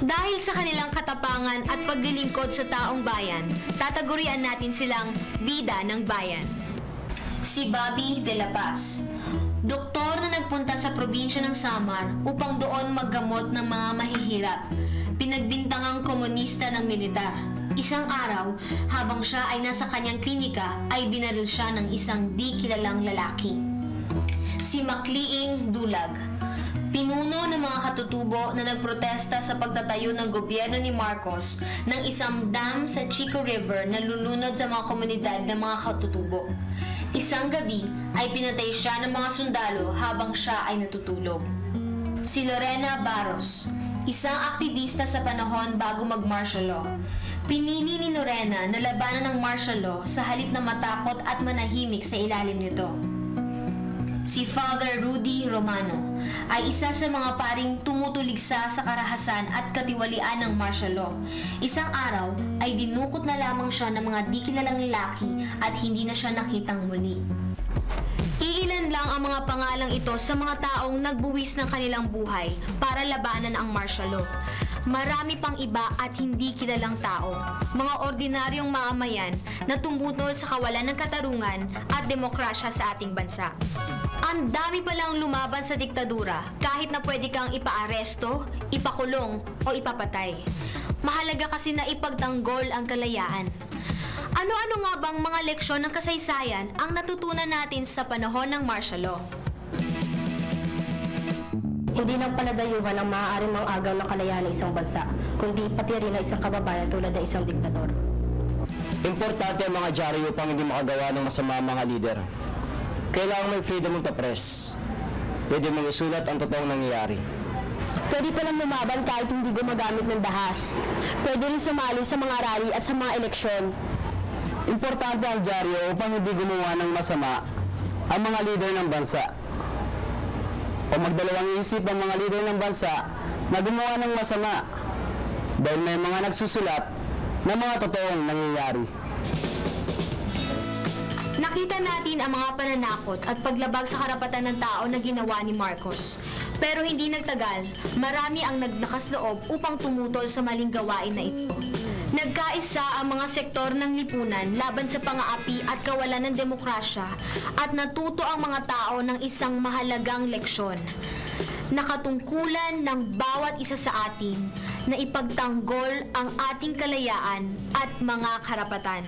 Dahil sa kanilang katapangan at paglilingkod sa taong bayan, tatagurian natin silang bida ng bayan. Si Bobby de la Paz, doktor na nagpunta sa probinsya ng Samar upang doon maggamot ng mga mahihirap. Pinagbintangang komunista ng militar. Isang araw, habang siya ay nasa kanyang klinika, ay binaril siya ng isang di kilalang lalaki. Si Makliing Dulag, pinuno ng mga katutubo na nagprotesta sa pagtatayo ng gobyerno ni Marcos ng isang dam sa Chico River na lulunod sa mga komunidad ng mga katutubo. Isang gabi ay pinatay siya ng mga sundalo habang siya ay natutulog. Si Lorena Barros, isang aktivista sa panahon bago mag-martial law. Pinili ni Lorena na labanan ng martial law sa halip na matakot at manahimik sa ilalim nito. Si Father Rudy Romano ay isa sa mga paring tumutuligsa sa karahasan at katiwalian ng martial law. Isang araw ay dinukot na lamang siya ng mga di kilalang lalaki at hindi na siya nakitang muli. Iilan lang ang mga pangalang ito sa mga taong nagbuwis ng kanilang buhay para labanan ang martial law. Marami pang iba at hindi kilalang tao, mga ordinaryong mamamayan na tumutol sa kawalan ng katarungan at demokrasya sa ating bansa. Ang dami palang lumaban sa diktadura kahit na pwede kang ipaaresto, ipakulong o ipapatay. Mahalaga kasi na ipagtanggol ang kalayaan. Ano-ano nga bang mga leksyon ng kasaysayan ang natutunan natin sa panahon ng martial law? Hindi lang paladayuhan ang maaaring mang-agaw ng kalayaan ng isang bansa, kundi pati rin ng isang kababayan tulad ng isang diktador. Importante ang mga dyaryo upang hindi makagawa ng masama ang mga lider. Kailangan may freedom of the press. Pwede mong isulat ang totoong nangyayari. Pwede pa lang lumaban kahit hindi gumagamit ng dahas. Pwede rin sumali sa mga rally at sa mga eleksyon. Importante ang dyaryo upang hindi gumawa ng masama ang mga lider ng bansa. O magdalawang isip ang mga lider ng bansa na gumawa ng masama dahil may mga nagsusulat ng mga totoong nangyayari. Nakita natin ang mga pananakot at paglabag sa karapatan ng tao na ginawa ni Marcos. Pero hindi nagtagal, marami ang naglakas loob upang tumutol sa maling gawain na ito. Nagkaisa ang mga sektor ng lipunan laban sa pang-aapi at kawalan ng demokrasya at natuto ang mga tao ng isang mahalagang leksyon. Nakatungkulan ng bawat isa sa atin na ipagtanggol ang ating kalayaan at mga karapatan.